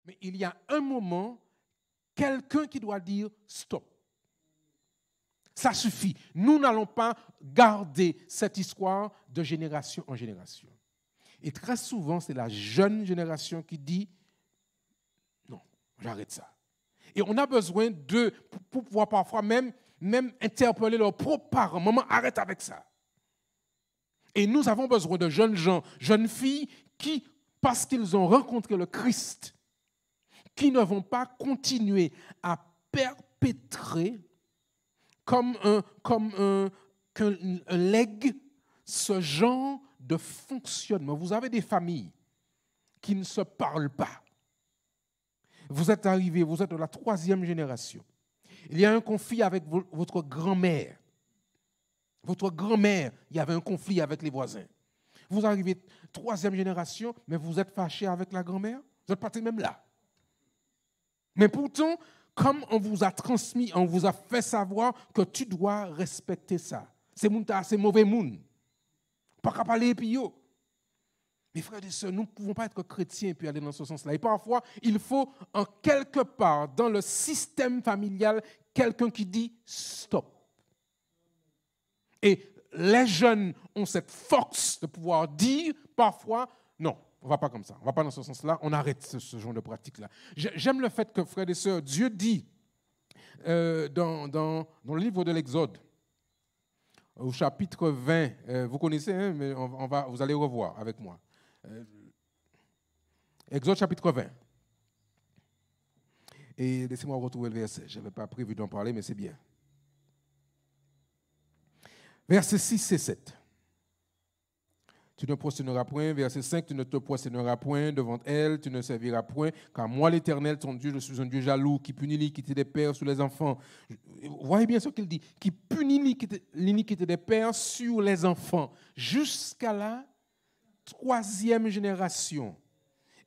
Mais il y a un moment, quelqu'un qui doit dire stop. Ça suffit. Nous n'allons pas garder cette histoire de génération en génération. Et très souvent, c'est la jeune génération qui dit non, j'arrête ça. Et on a besoin d'eux pour pouvoir parfois même interpeller leurs propres parents. Maman, arrête avec ça. Et nous avons besoin de jeunes gens, jeunes filles qui, parce qu'ils ont rencontré le Christ, qui ne vont pas continuer à perpétrer comme un legs ce genre de fonctionnement. Vous avez des familles qui ne se parlent pas. Vous êtes arrivés, vous êtes de la 3e génération. Il y a un conflit avec votre grand-mère. Votre grand-mère, il y avait un conflit avec les voisins. Vous arrivez 3e génération, mais vous êtes fâché avec la grand-mère. Vous êtes partis même là. Mais pourtant, comme on vous a transmis, on vous a fait savoir que tu dois respecter ça. C'est mauvais monde. Pas qu'à parler puis yo. Mes frères et sœurs, nous ne pouvons pas être chrétiens et puis aller dans ce sens-là. Et parfois, il faut en quelque part, dans le système familial, quelqu'un qui dit stop. Et les jeunes ont cette force de pouvoir dire parfois, non, on ne va pas comme ça, on ne va pas dans ce sens-là, on arrête ce genre de pratique-là. J'aime le fait que, frères et sœurs, Dieu dit dans le livre de l'Exode, au chapitre 20, vous connaissez, hein, mais vous allez revoir avec moi. Exode chapitre 20. Et laissez-moi retrouver le verset. Je n'avais pas prévu d'en parler, mais c'est bien. Versets 6 et 7. Tu ne prosterneras point. Verset 5, tu ne te prosterneras point devant elle, tu ne serviras point, car moi, l'Éternel, ton Dieu, je suis un Dieu jaloux, qui punit l'iniquité des pères sur les enfants. Vous voyez bien ce qu'il dit, qui punit l'iniquité des pères sur les enfants, jusqu'à la 3e génération,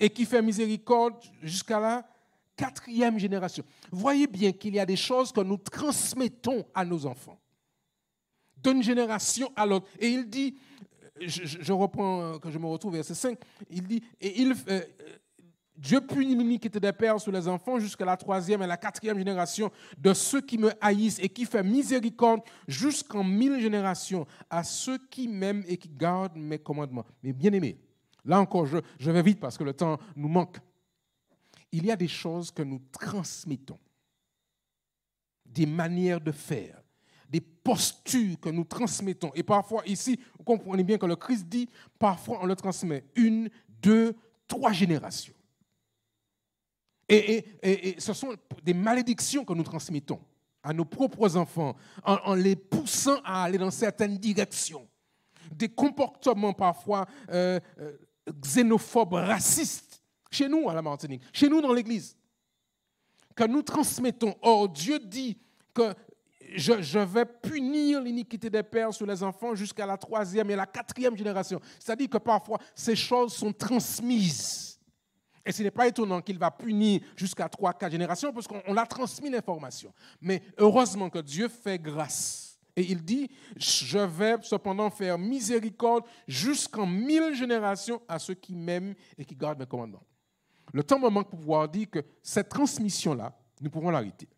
et qui fait miséricorde jusqu'à la 4e génération. Vous voyez bien qu'il y a des choses que nous transmettons à nos enfants, d'une génération à l'autre. Et il dit, je reprends, que je me retrouve verset 5, il dit, Dieu punit l'iniquité des pères sur les enfants jusqu'à la 3e et la 4e génération de ceux qui me haïssent, et qui fait miséricorde jusqu'en 1000 générations à ceux qui m'aiment et qui gardent mes commandements. Mais bien aimés, là encore, je vais vite parce que le temps nous manque. Il y a des choses que nous transmettons, des manières de faire, des postures que nous transmettons. Et parfois, ici, vous comprenez bien que le Christ dit, parfois on le transmet 1, 2, 3 générations. Et ce sont des malédictions que nous transmettons à nos propres enfants en les poussant à aller dans certaines directions. Des comportements parfois xénophobes, racistes, chez nous à la Martinique, chez nous dans l'Église, que nous transmettons. Or, Dieu dit que je vais punir l'iniquité des pères sur les enfants jusqu'à la 3e et la 4e génération. C'est-à-dire que parfois, ces choses sont transmises. Et ce n'est pas étonnant qu'il va punir jusqu'à 3-4 générations parce qu'on a transmis l'information. Mais heureusement que Dieu fait grâce. Et il dit, je vais cependant faire miséricorde jusqu'en 1000 générations à ceux qui m'aiment et qui gardent mes commandements. Le temps me manque pour pouvoir dire que cette transmission-là, nous pouvons l'arrêter.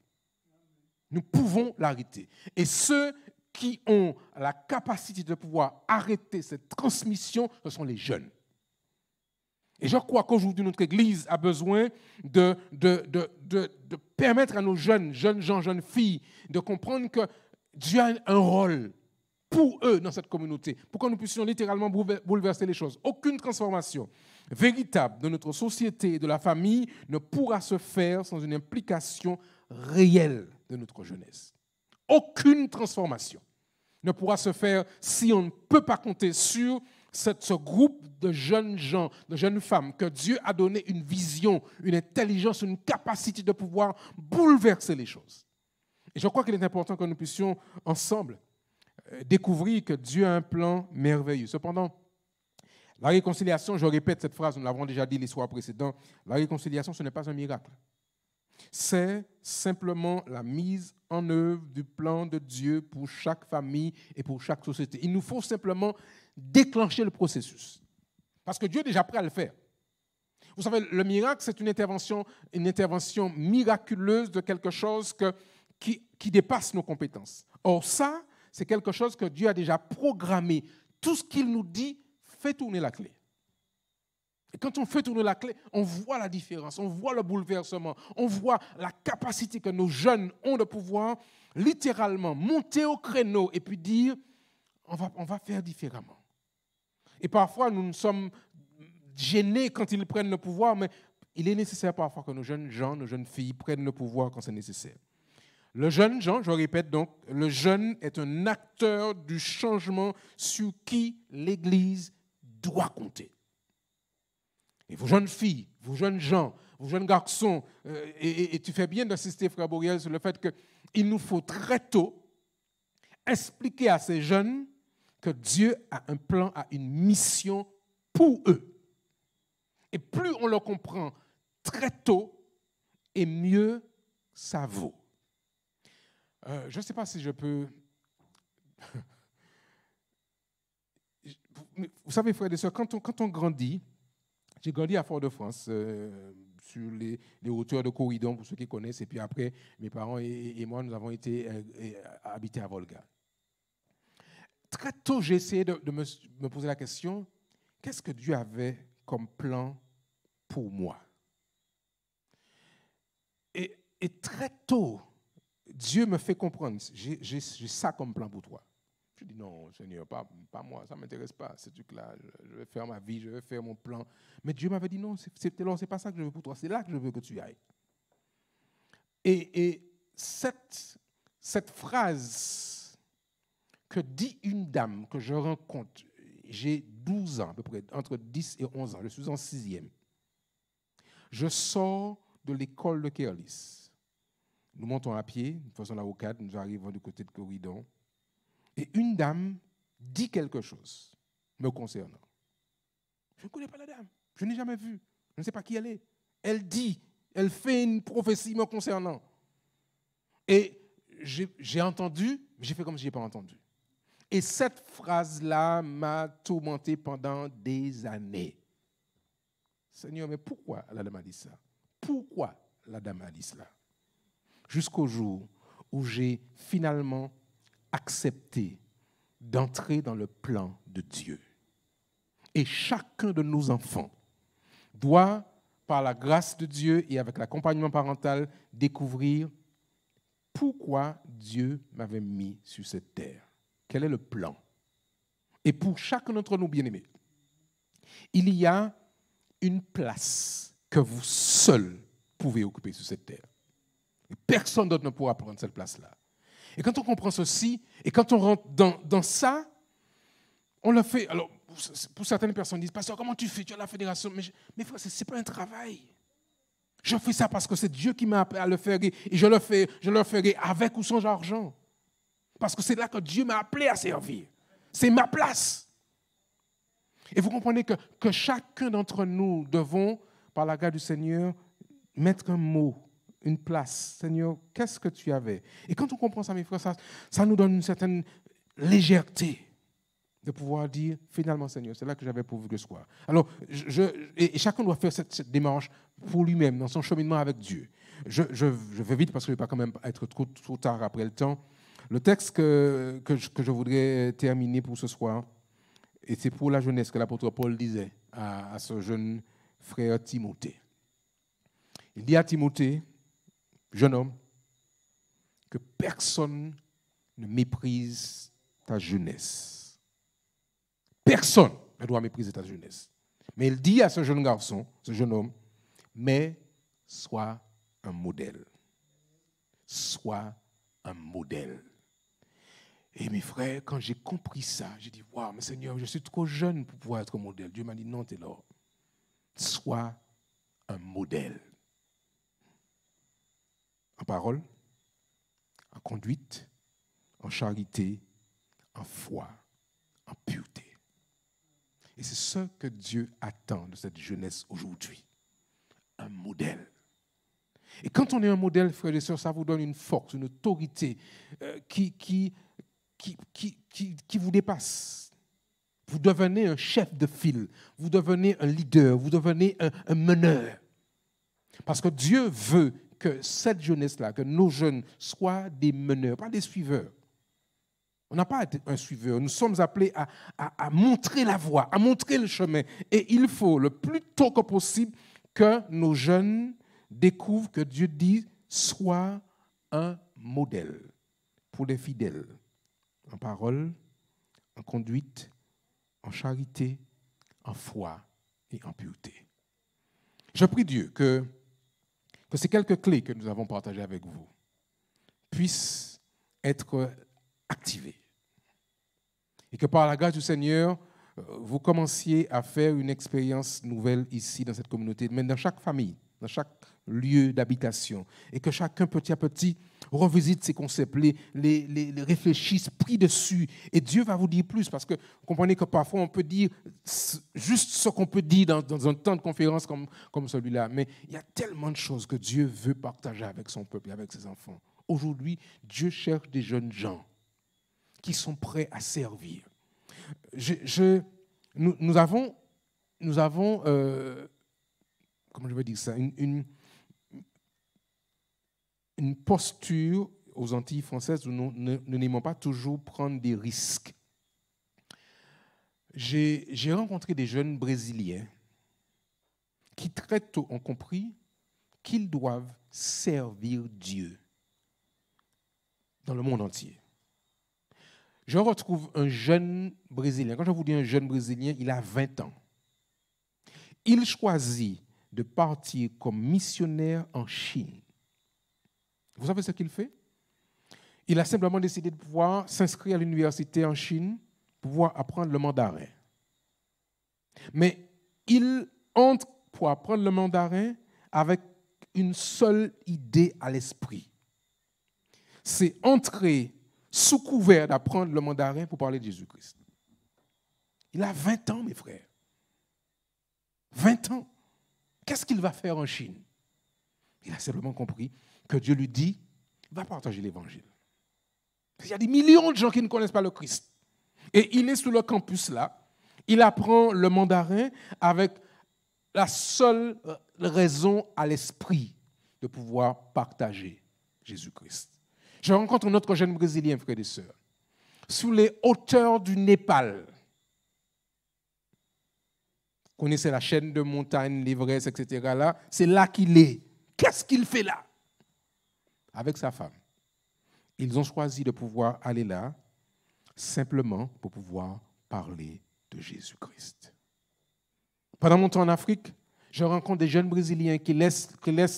Nous pouvons l'arrêter. Et ceux qui ont la capacité de pouvoir arrêter cette transmission, ce sont les jeunes. Et je crois qu'aujourd'hui, notre Église a besoin de permettre à nos jeunes gens, jeunes filles, de comprendre que Dieu a un rôle pour eux dans cette communauté, pour que nous puissions littéralement bouleverser les choses. Aucune transformation véritable de notre société et de la famille ne pourra se faire sans une implication réelle de notre jeunesse. Aucune transformation ne pourra se faire si on ne peut pas compter sur ce groupe de jeunes gens, de jeunes femmes, que Dieu a donné une vision, une intelligence, une capacité de pouvoir bouleverser les choses. Et je crois qu'il est important que nous puissions ensemble découvrir que Dieu a un plan merveilleux. Cependant, la réconciliation, je répète cette phrase, nous l'avons déjà dit les soirs précédents, la réconciliation, ce n'est pas un miracle. C'est simplement la mise en œuvre du plan de Dieu pour chaque famille et pour chaque société. Il nous faut simplement déclencher le processus. Parce que Dieu est déjà prêt à le faire. Vous savez, le miracle, c'est une intervention miraculeuse de quelque chose qui dépasse nos compétences. Or, ça, c'est quelque chose que Dieu a déjà programmé. Tout ce qu'il nous dit fait tourner la clé. Et quand on fait tourner la clé, on voit la différence, on voit le bouleversement, on voit la capacité que nos jeunes ont de pouvoir littéralement monter au créneau et puis dire, on va faire différemment. Et parfois, nous sommes gênés quand ils prennent le pouvoir, mais il est nécessaire parfois que nos jeunes gens, nos jeunes filles prennent le pouvoir quand c'est nécessaire. Le jeune Jean, je répète donc, le jeune est un acteur du changement sur qui l'Église doit compter. Et vos jeunes filles, vos jeunes gens, vos jeunes garçons, et tu fais bien d'assister, frère Bouriel, sur le fait qu'il nous faut très tôt expliquer à ces jeunes que Dieu a un plan, a une mission pour eux. Et plus on le comprend très tôt, et mieux ça vaut. Je ne sais pas si je peux... Vous savez, frères et sœurs, quand on grandit, j'ai grandi à Fort-de-France, sur les hauteurs de Corridon, pour ceux qui connaissent, et puis après, mes parents et moi, nous avons été habités à Volga. Très tôt, j'ai essayé de me poser la question, qu'est-ce que Dieu avait comme plan pour moi? Et très tôt, Dieu me fait comprendre, j'ai ça comme plan pour toi. Je dis non, Seigneur, pas moi, ça ne m'intéresse pas, ce truc-là. Je vais faire ma vie, je vais faire mon plan. Mais Dieu m'avait dit non, c'est pas ça que je veux pour toi, c'est là que je veux que tu ailles. Et cette phrase que dit une dame que je rencontre, j'ai 12 ans à peu près, entre 10 et 11 ans, je suis en 6e. Je sors de l'école de Kerlis. Nous montons à pied, nous faisons la rocade, nous arrivons du côté de Corridon. Et une dame dit quelque chose me concernant. Je ne connais pas la dame, je n'ai jamais vu, je ne sais pas qui elle est. Elle fait une prophétie me concernant. Et j'ai entendu, mais j'ai fait comme si je n'ai pas entendu. Et cette phrase-là m'a tourmenté pendant des années. Seigneur, mais pourquoi la dame a dit ça? Pourquoi la dame a dit cela? Jusqu'au jour où j'ai finalement accepté d'entrer dans le plan de Dieu. Et chacun de nos enfants doit, par la grâce de Dieu et avec l'accompagnement parental, découvrir pourquoi Dieu m'avait mis sur cette terre. Quel est le plan? Et pour chacun d'entre nous, bien-aimés, il y a une place que vous seuls pouvez occuper sur cette terre. Et personne d'autre ne pourra prendre cette place-là. Et quand on comprend ceci, et quand on rentre dans ça, on le fait. Alors, pour certaines personnes, disent, pasteur, comment tu fais? Tu as la fédération. Mais frère, ce n'est pas un travail. Je fais ça parce que c'est Dieu qui m'a appelé à le faire. Et je le ferai avec ou sans argent. Parce que c'est là que Dieu m'a appelé à servir. C'est ma place. Et vous comprenez que chacun d'entre nous devons, par la grâce du Seigneur, mettre un mot, une place. Seigneur, qu'est-ce que tu avais? Et quand on comprend ça, mes frères, ça nous donne une certaine légèreté de pouvoir dire, finalement, Seigneur, c'est là que j'avais pourvu que ce soit. Alors, et chacun doit faire cette démarche pour lui-même, dans son cheminement avec Dieu. Je vais vite parce que je ne vais pas quand même être trop tard après le temps. Le texte que je voudrais terminer pour ce soir, et c'est pour la jeunesse que l'apôtre Paul disait à ce jeune frère Timothée. Il dit à Timothée, jeune homme, que personne ne méprise ta jeunesse. Personne ne doit mépriser ta jeunesse. Mais il dit à ce jeune garçon, ce jeune homme, mais sois un modèle. Sois un modèle. Et mes frères, quand j'ai compris ça, j'ai dit, waouh, mais Seigneur, je suis trop jeune pour pouvoir être un modèle. Dieu m'a dit, non, t'es là. Sois un modèle. En parole, en conduite, en charité, en foi, en pureté. Et c'est ce que Dieu attend de cette jeunesse aujourd'hui. Un modèle. Et quand on est un modèle, frères et sœurs, ça vous donne une force, une autorité qui vous dépasse. Vous devenez un chef de file, vous devenez un leader, vous devenez un meneur. Parce que Dieu veut que cette jeunesse-là, que nos jeunes soient des meneurs, pas des suiveurs. On n'a pas été un suiveur, nous sommes appelés à montrer la voie, à montrer le chemin. Et il faut le plus tôt que possible que nos jeunes découvrent que Dieu dit sois un modèle pour les fidèles, en parole, en conduite, en charité, en foi et en pureté. Je prie Dieu que ces quelques clés que nous avons partagées avec vous puissent être activées. Et que par la grâce du Seigneur, vous commenciez à faire une expérience nouvelle ici dans cette communauté, mais dans chaque famille, dans chaque lieu d'habitation. Et que chacun petit à petit revisite ces concepts, les réfléchisse, prie dessus. Et Dieu va vous dire plus, parce que vous comprenez que parfois on peut dire juste ce qu'on peut dire dans un temps de conférence comme celui-là. Mais il y a tellement de choses que Dieu veut partager avec son peuple et avec ses enfants. Aujourd'hui, Dieu cherche des jeunes gens qui sont prêts à servir. Nous avons comment je vais dire ça, une posture aux Antilles françaises où nous n'aimons pas toujours prendre des risques. J'ai rencontré des jeunes Brésiliens qui très tôt ont compris qu'ils doivent servir Dieu dans le monde entier. Je retrouve un jeune Brésilien. Quand je vous dis un jeune Brésilien, il a 20 ans. Il choisit de partir comme missionnaire en Chine. Vous savez ce qu'il fait? Il a simplement décidé de pouvoir s'inscrire à l'université en Chine pour pouvoir apprendre le mandarin. Mais il entre pour apprendre le mandarin avec une seule idée à l'esprit. C'est entrer sous couvert d'apprendre le mandarin pour parler de Jésus-Christ. Il a 20 ans, mes frères. 20 ans. Qu'est-ce qu'il va faire en Chine? Il a simplement compris que Dieu lui dit, va partager l'évangile. Il y a des millions de gens qui ne connaissent pas le Christ. Et il est sur le campus là, il apprend le mandarin avec la seule raison à l'esprit de pouvoir partager Jésus-Christ. Je rencontre un autre jeune Brésilien, frères et sœurs, sous les hauteurs du Népal. Vous connaissez la chaîne de montagnes, l'Everest, etc. Là, c'est là qu'il est. Qu'est-ce qu'il fait là? Avec sa femme. Ils ont choisi de pouvoir aller là simplement pour pouvoir parler de Jésus-Christ. Pendant mon temps en Afrique, je rencontre des jeunes Brésiliens qui laissent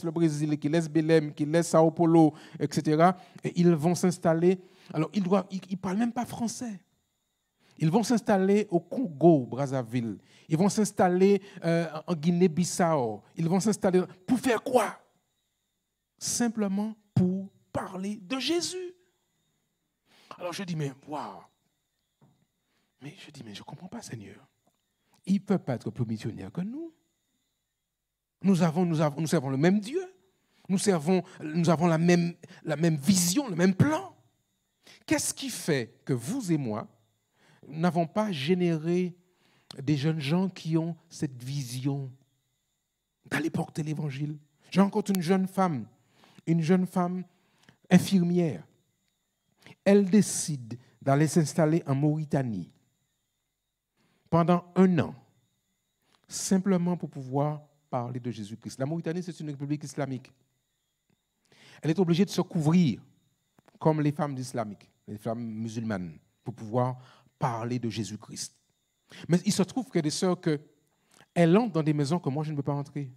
le Brésil, qui laissent Belém, qui laissent Sao Paulo, etc. Et ils vont s'installer. Alors, ils ne parlent même pas français. Ils vont s'installer au Congo, Brazzaville. Ils vont s'installer en Guinée-Bissau. Ils vont s'installer... Pour faire quoi? Simplement pour parler de Jésus. Alors je dis, mais waouh! Mais je ne comprends pas, Seigneur. Ils ne peuvent pas être plus missionnaires que nous. Nous servons le même Dieu. Nous avons la même vision, le même plan. Qu'est-ce qui fait que vous et moi n'avons pas généré des jeunes gens qui ont cette vision d'aller porter l'évangile? J'ai rencontré une jeune femme infirmière. Elle décide d'aller s'installer en Mauritanie pendant 1 an, simplement pour pouvoir parler de Jésus-Christ. La Mauritanie, c'est une république islamique. Elle est obligée de se couvrir comme les femmes islamiques, les femmes musulmanes, pour pouvoir parler de Jésus-Christ. Mais il se trouve, frères et sœurs, qu'elle entre dans des maisons que moi, je ne peux pas entrer.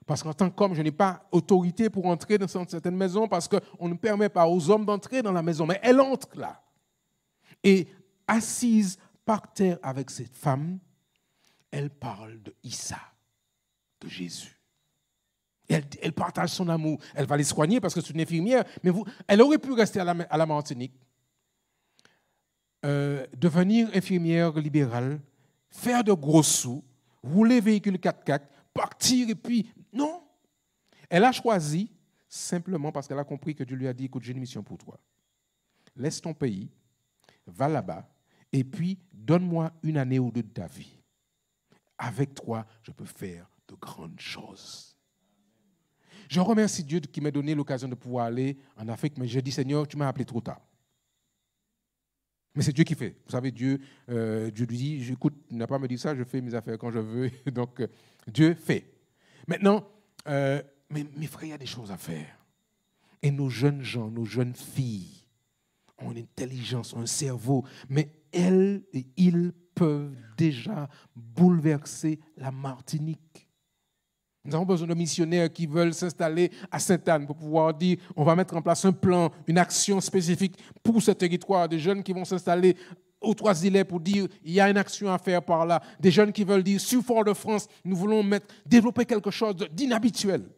Parce qu'en tant qu'homme, je n'ai pas autorité pour entrer dans certaines maisons parce qu'on ne permet pas aux hommes d'entrer dans la maison. Mais elle entre là. Et assise par terre avec cette femme, elle parle de Issa, de Jésus. Elle partage son amour. Elle va les soigner parce que c'est une infirmière. Mais elle aurait pu rester à la Martinique, devenir infirmière libérale, faire de gros sous, rouler véhicule 4x4, partir et puis... Non. Elle a choisi simplement parce qu'elle a compris que Dieu lui a dit, écoute, j'ai une mission pour toi. Laisse ton pays, va là-bas Et puis, donne-moi une année ou deux de ta vie. Avec toi, je peux faire de grandes choses. Je remercie Dieu qui m'a donné l'occasion de pouvoir aller en Afrique, mais je dis, Seigneur, tu m'as appelé trop tard. Mais c'est Dieu qui fait. Vous savez, Dieu lui dit, écoute, tu n'as pas à me dire ça, je fais mes affaires quand je veux. Donc, Dieu fait. Maintenant, mes frères, il y a des choses à faire. Et nos jeunes gens, nos jeunes filles ont une intelligence, ont un cerveau, mais elles et ils peuvent déjà bouleverser la Martinique. Nous avons besoin de missionnaires qui veulent s'installer à Sainte-Anne pour pouvoir dire on va mettre en place un plan, une action spécifique pour ce territoire. Des jeunes qui vont s'installer aux Trois-Îlets pour dire il y a une action à faire par là. Des jeunes qui veulent dire sur Fort-de-France, nous voulons développer quelque chose d'inhabituel.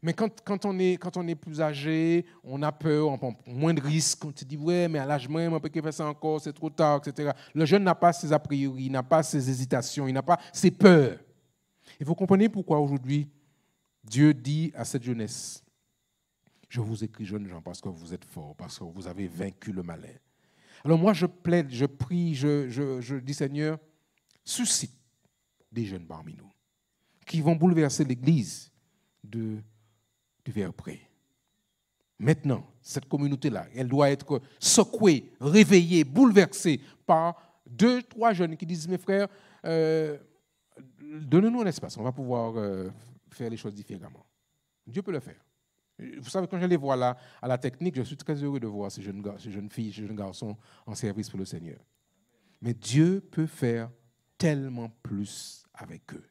Mais quand on est plus âgé, on a peur, on prend moins de risques. On se dit, ouais, mais à l'âge même, on peut faire ça encore, c'est trop tard, etc. Le jeune n'a pas ses a priori, il n'a pas ses hésitations, il n'a pas ses peurs. Et vous comprenez pourquoi aujourd'hui, Dieu dit à cette jeunesse, je vous écris jeunes gens parce que vous êtes forts, parce que vous avez vaincu le malin. Alors moi, je plaide, je prie, je dis, Seigneur, suscite des jeunes parmi nous qui vont bouleverser l'Église du Verpré. Maintenant, cette communauté-là, elle doit être secouée, réveillée, bouleversée par 2, 3 jeunes qui disent, mes frères, donnez-nous un espace, on va pouvoir faire les choses différemment. Dieu peut le faire. Vous savez, quand je les vois là, à la technique, je suis très heureux de voir ces jeunes filles, ces jeunes garçons en service pour le Seigneur. Mais Dieu peut faire tellement plus avec eux.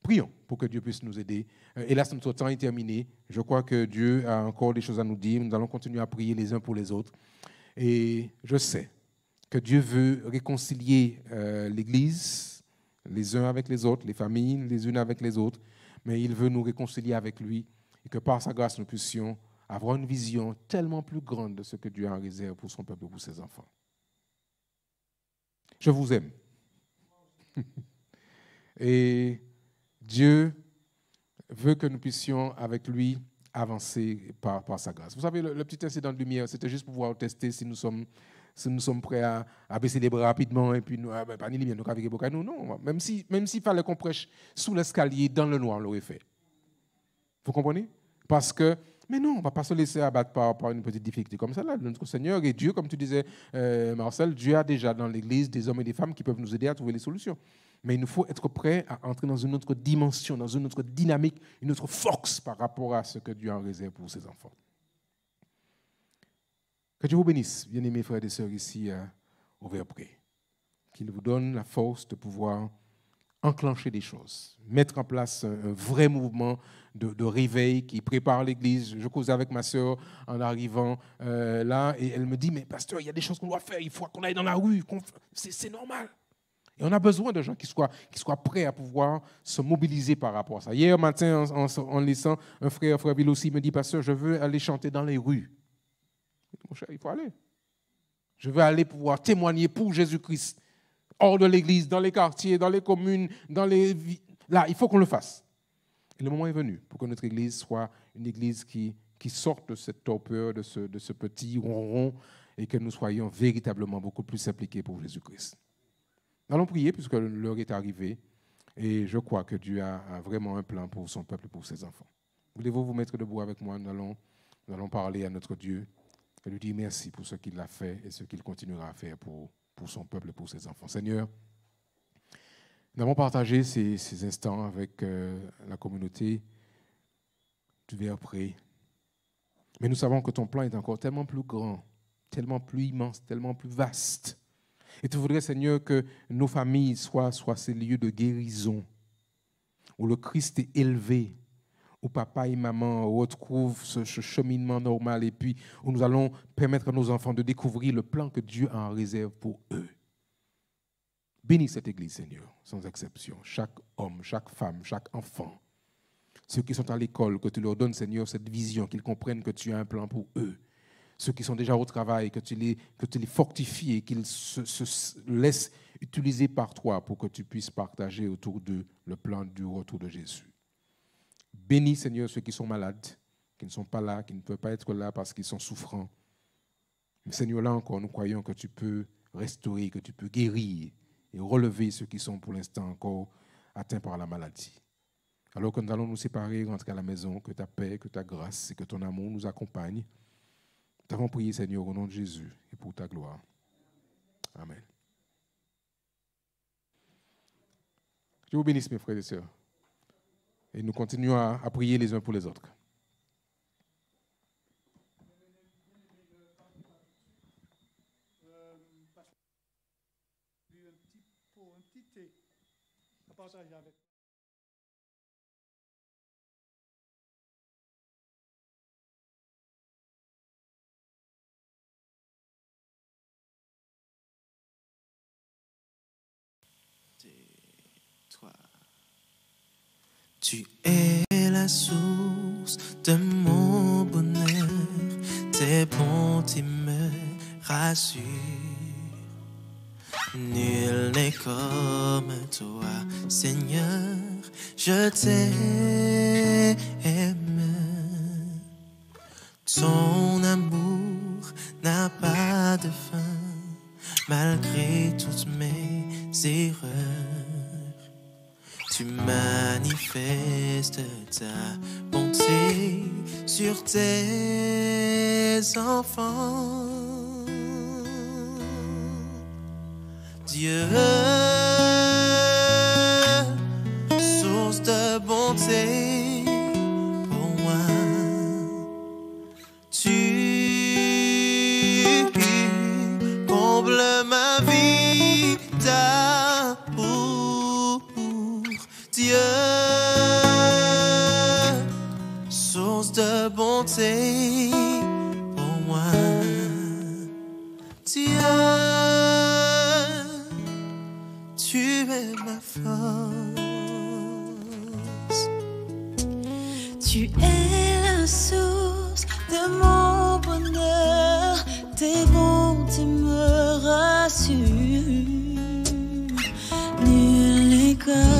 Prions pour que Dieu puisse nous aider. Hélas, notre temps est terminé. Je crois que Dieu a encore des choses à nous dire. Nous allons continuer à prier les uns pour les autres. Et je sais que Dieu veut réconcilier l'Église, les uns avec les autres, les familles les unes avec les autres, mais il veut nous réconcilier avec lui et que par sa grâce, nous puissions avoir une vision tellement plus grande de ce que Dieu a en réserve pour son peuple et pour ses enfants. Je vous aime. Et Dieu veut que nous puissions, avec lui, avancer par sa grâce. Vous savez, le petit incident de lumière, c'était juste pour pouvoir tester si nous sommes prêts à baisser les bras rapidement et puis nous, pas ni lumière, nous avec nous. Non, même s'il fallait qu'on prêche sous l'escalier, dans le noir, on l'aurait fait. Vous comprenez? Parce que, mais non, on ne va pas se laisser abattre par une petite difficulté comme ça. Là. Notre Seigneur et Dieu, comme tu disais, Marcel, Dieu a déjà dans l'Église des hommes et des femmes qui peuvent nous aider à trouver les solutions. Mais il nous faut être prêts à entrer dans une autre dimension, dans une autre dynamique, une autre force par rapport à ce que Dieu a en réserve pour ses enfants. Que Dieu vous bénisse, bien-aimés frères et sœurs ici au Verpré. Qu'il vous donne la force de pouvoir enclencher des choses, mettre en place un vrai mouvement de réveil qui prépare l'Église. Je causais avec ma sœur en arrivant là et elle me dit, mais pasteur, il y a des choses qu'on doit faire, il faut qu'on aille dans la rue, c'est normal. Et on a besoin de gens qui soient prêts à pouvoir se mobiliser par rapport à ça. Hier matin, en laissant un frère Bill aussi me dit, pasteur, je veux aller chanter dans les rues. Mon cher, il faut aller. Je veux aller pouvoir témoigner pour Jésus-Christ, hors de l'église, dans les quartiers, dans les communes, là, il faut qu'on le fasse. Et le moment est venu pour que notre église soit une église qui sorte de cette torpeur, de ce petit ronron, et que nous soyons véritablement beaucoup plus impliqués pour Jésus-Christ. Nous allons prier puisque l'heure est arrivée, et je crois que Dieu a vraiment un plan pour son peuple et pour ses enfants. Voulez-vous vous mettre debout avec moi? Nous allons parler à notre Dieu et lui dire merci pour ce qu'il a fait et ce qu'il continuera à faire pour son peuple et pour ses enfants. Seigneur, nous avons partagé ces instants avec la communauté du Verpré. Mais nous savons que ton plan est encore tellement plus grand, tellement plus immense, tellement plus vaste. Et tu voudrais, Seigneur, que nos familles soient ces lieux de guérison, où le Christ est élevé, où papa et maman retrouvent ce cheminement normal et puis où nous allons permettre à nos enfants de découvrir le plan que Dieu a en réserve pour eux. Bénis cette église, Seigneur, sans exception. Chaque homme, chaque femme, chaque enfant, ceux qui sont à l'école, que tu leur donnes, Seigneur, cette vision, qu'ils comprennent que tu as un plan pour eux. Ceux qui sont déjà au travail, que tu les fortifies et qu'ils se laissent utiliser par toi pour que tu puisses partager autour d'eux le plan du retour de Jésus. Bénis, Seigneur, ceux qui sont malades, qui ne sont pas là, qui ne peuvent pas être là parce qu'ils sont souffrants. Seigneur, là encore, nous croyons que tu peux restaurer, que tu peux guérir et relever ceux qui sont pour l'instant encore atteints par la maladie. Alors que nous allons nous séparer, rentrer à la maison, que ta paix, que ta grâce et que ton amour nous accompagnent. Nous t'avons prié, Seigneur, au nom de Jésus et pour ta gloire. Amen. Je vous bénisse, mes frères et sœurs. Et nous continuons à prier les uns pour les autres. Tu es la source de mon bonheur, tes bontés me rassurent. Nul n'est comme toi, Seigneur, je t'aime. Ton amour n'a pas de fin, malgré toutes mes erreurs. Tu manifestes ta bonté sur tes enfants. Dieu, source de bonté pour moi, tu combles ma vie d'amour. Dieu, source de bonté pour moi. Dieu, tu es ma force. Tu es la source de mon bonheur, tes bontés me rassurent. Nul n'est comme